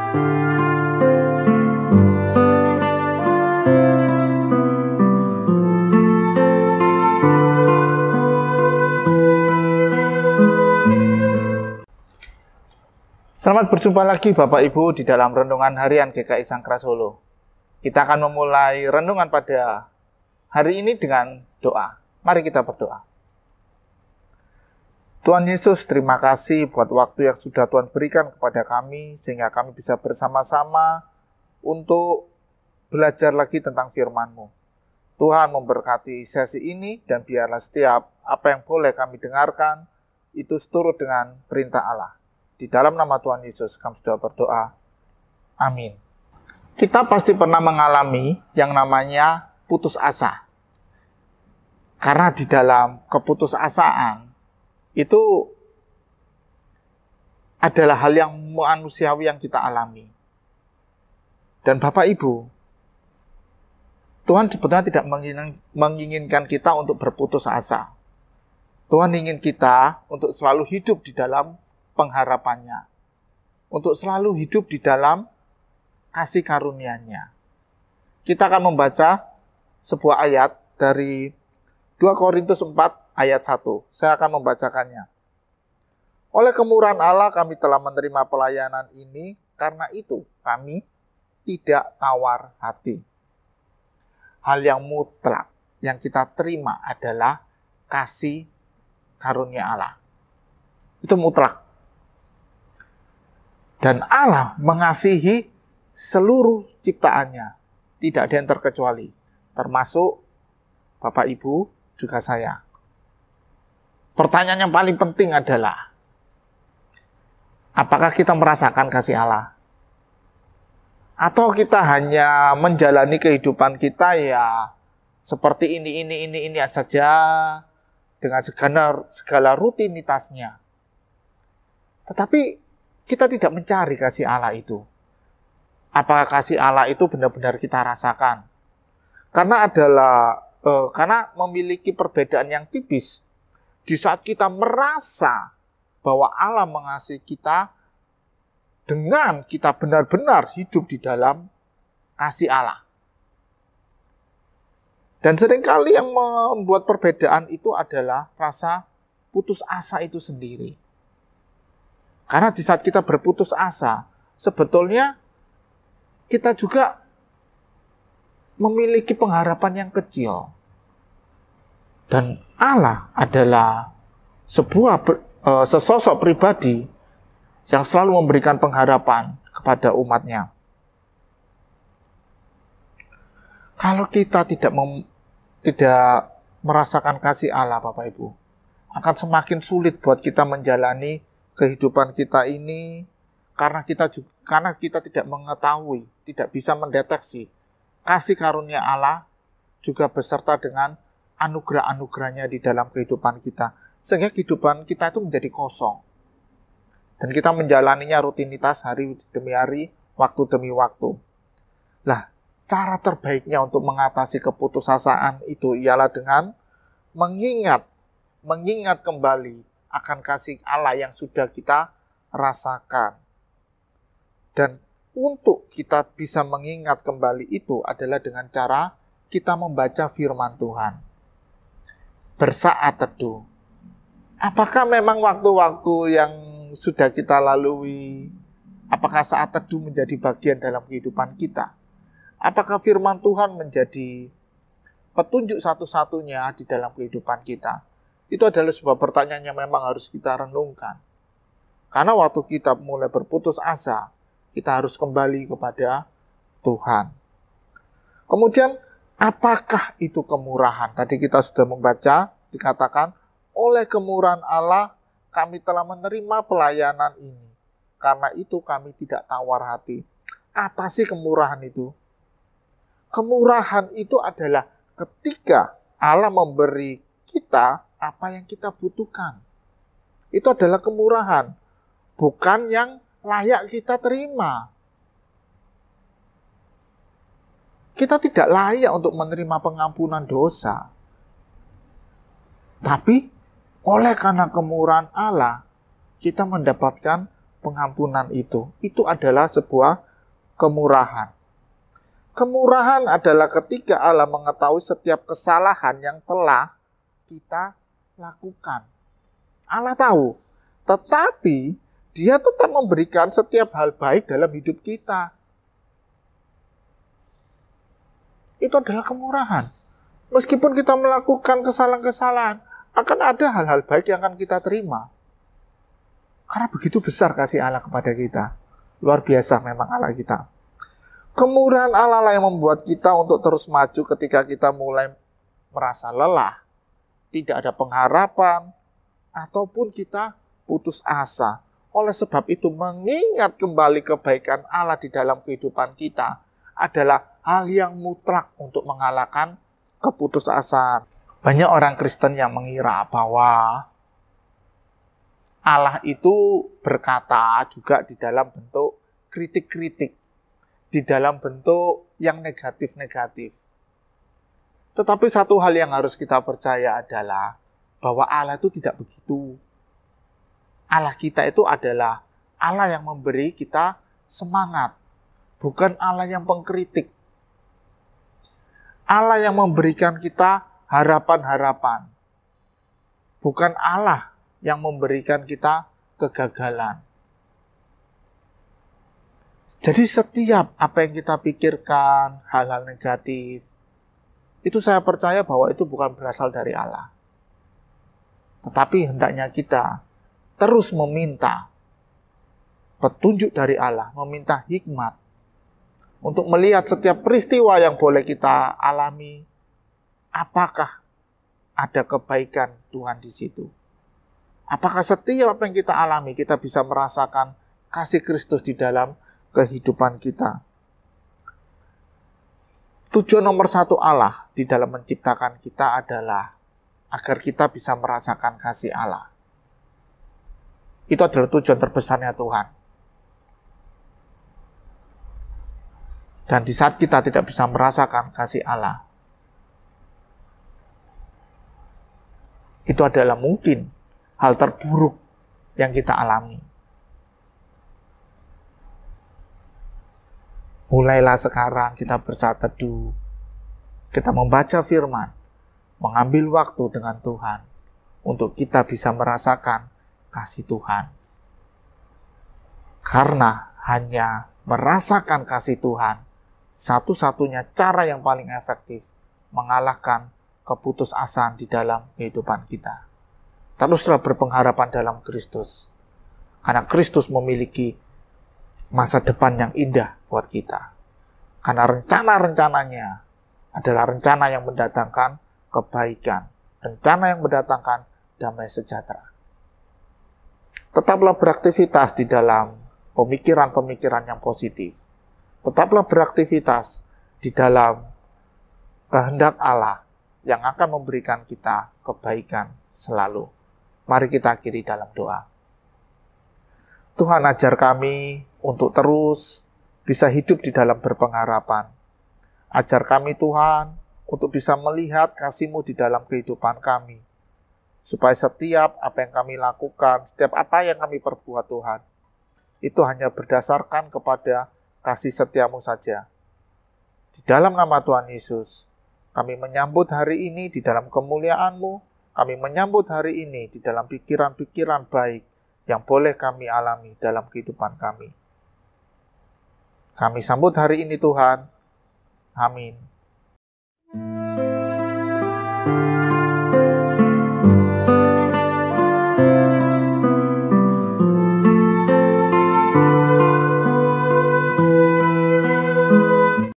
Selamat berjumpa lagi Bapak Ibu di dalam Renungan Harian GKI Sangkra Solo. Kita akan memulai renungan pada hari ini dengan doa. Mari kita berdoa. Tuhan Yesus, terima kasih buat waktu yang sudah Tuhan berikan kepada kami, sehingga kami bisa bersama-sama untuk belajar lagi tentang firman-Mu. Tuhan memberkati sesi ini, dan biarlah setiap apa yang boleh kami dengarkan, itu seturut dengan perintah Allah. Di dalam nama Tuhan Yesus kami sudah berdoa. Amin. Kita pasti pernah mengalami yang namanya putus asa. Karena di dalam keputusasaan itu adalah hal yang manusiawi yang kita alami. Dan Bapak Ibu, Tuhan sebetulnya tidak menginginkan kita untuk berputus asa. Tuhan ingin kita untuk selalu hidup di dalam pengharapannya, untuk selalu hidup di dalam kasih karunia-Nya. Kita akan membaca sebuah ayat dari 2 Korintus 4 ayat 1. Saya akan membacakannya. Oleh kemurahan Allah kami telah menerima pelayanan ini, karena itu kami tidak tawar hati. Hal yang mutlak yang kita terima adalah kasih karunia Allah. Itu mutlak. Dan Allah mengasihi seluruh ciptaannya. Tidak ada yang terkecuali. Termasuk Bapak Ibu juga saya. Pertanyaan yang paling penting adalah, apakah kita merasakan kasih Allah? Atau kita hanya menjalani kehidupan kita ya seperti ini saja dengan segala rutinitasnya. Tetapi kita tidak mencari kasih Allah itu. Apakah kasih Allah itu benar-benar kita rasakan? Karena memiliki perbedaan yang tipis. Di saat kita merasa bahwa Allah mengasihi kita, dengan kita benar-benar hidup di dalam kasih Allah. Dan seringkali yang membuat perbedaan itu adalah rasa putus asa itu sendiri. Karena di saat kita berputus asa, sebetulnya kita juga memiliki pengharapan yang kecil. Dan Allah adalah sesosok pribadi yang selalu memberikan pengharapan kepada umat-Nya. Kalau kita tidak merasakan kasih Allah, Bapak Ibu, akan semakin sulit buat kita menjalani kehidupan kita ini, karena kita tidak mengetahui, tidak bisa mendeteksi kasih karunia Allah juga beserta dengan anugerah-anugerahnya di dalam kehidupan kita, sehingga kehidupan kita itu menjadi kosong dan kita menjalaninya rutinitas hari demi hari, waktu demi waktu. Lah, cara terbaiknya untuk mengatasi keputusasaan itu ialah dengan mengingat kembali akan kasih Allah yang sudah kita rasakan. Dan untuk kita bisa mengingat kembali itu adalah dengan cara kita membaca firman Tuhan. Bersaat teduh. Apakah memang waktu-waktu yang sudah kita lalui, apakah saat teduh menjadi bagian dalam kehidupan kita? Apakah firman Tuhan menjadi petunjuk satu-satunya di dalam kehidupan kita? Itu adalah sebuah pertanyaan yang memang harus kita renungkan. Karena waktu kita mulai berputus asa, kita harus kembali kepada Tuhan. Kemudian, apakah itu kemurahan? Tadi kita sudah membaca, dikatakan, oleh kemurahan Allah, kami telah menerima pelayanan ini. Karena itu kami tidak tawar hati. Apa sih kemurahan itu? Kemurahan itu adalah ketika Allah memberi kita apa yang kita butuhkan. Itu adalah kemurahan, bukan yang layak kita terima. Kita tidak layak untuk menerima pengampunan dosa. Tapi oleh karena kemurahan Allah, kita mendapatkan pengampunan itu adalah sebuah kemurahan. Kemurahan adalah ketika Allah mengetahui setiap kesalahan yang telah kita lakukan. Allah tahu, tetapi Dia tetap memberikan setiap hal baik dalam hidup kita. Itu adalah kemurahan. Meskipun kita melakukan kesalahan-kesalahan, akan ada hal-hal baik yang akan kita terima. Karena begitu besar kasih Allah kepada kita. Luar biasa memang Allah kita. Kemurahan Allah lah yang membuat kita untuk terus maju ketika kita mulai merasa lelah, tidak ada pengharapan, ataupun kita putus asa. Oleh sebab itu, mengingat kembali kebaikan Allah di dalam kehidupan kita adalah hal yang mutlak untuk mengalahkan keputusasaan. Banyak orang Kristen yang mengira bahwa Allah itu berkata juga di dalam bentuk kritik-kritik, di dalam bentuk yang negatif-negatif. Tetapi satu hal yang harus kita percaya adalah bahwa Allah itu tidak begitu. Allah kita itu adalah Allah yang memberi kita semangat, bukan Allah yang pengkritik. Allah yang memberikan kita harapan-harapan, bukan Allah yang memberikan kita kegagalan. Jadi setiap apa yang kita pikirkan, hal-hal negatif, itu saya percaya bahwa itu bukan berasal dari Allah. Tetapi hendaknya kita terus meminta petunjuk dari Allah, meminta hikmat untuk melihat setiap peristiwa yang boleh kita alami, apakah ada kebaikan Tuhan di situ. Apakah setiap apa yang kita alami, kita bisa merasakan kasih Kristus di dalam kehidupan kita. Tujuan nomor satu Allah di dalam menciptakan kita adalah agar kita bisa merasakan kasih Allah. Itu adalah tujuan terbesarnya Tuhan. Dan di saat kita tidak bisa merasakan kasih Allah, itu adalah mungkin hal terburuk yang kita alami. Mulailah sekarang kita bersaat teduh, kita membaca firman, mengambil waktu dengan Tuhan, untuk kita bisa merasakan kasih Tuhan. Karena hanya merasakan kasih Tuhan, satu-satunya cara yang paling efektif mengalahkan keputusasaan di dalam kehidupan kita. Teruslah berpengharapan dalam Kristus, karena Kristus memiliki masa depan yang indah buat kita. Karena rencana-rencananya adalah rencana yang mendatangkan kebaikan, rencana yang mendatangkan damai sejahtera. Tetaplah beraktivitas di dalam pemikiran-pemikiran yang positif. Tetaplah beraktivitas di dalam kehendak Allah yang akan memberikan kita kebaikan selalu. Mari kita akhiri dalam doa. Tuhan, ajar kami untuk terus bisa hidup di dalam berpengharapan. Ajar kami Tuhan untuk bisa melihat kasih-Mu di dalam kehidupan kami. Supaya setiap apa yang kami lakukan, setiap apa yang kami perbuat Tuhan, itu hanya berdasarkan kepada kasih setia-Mu saja. Di dalam nama Tuhan Yesus, kami menyambut hari ini di dalam kemuliaan-Mu, kami menyambut hari ini di dalam pikiran-pikiran baik yang boleh kami alami dalam kehidupan kami. Kami sambut hari ini Tuhan. Amin.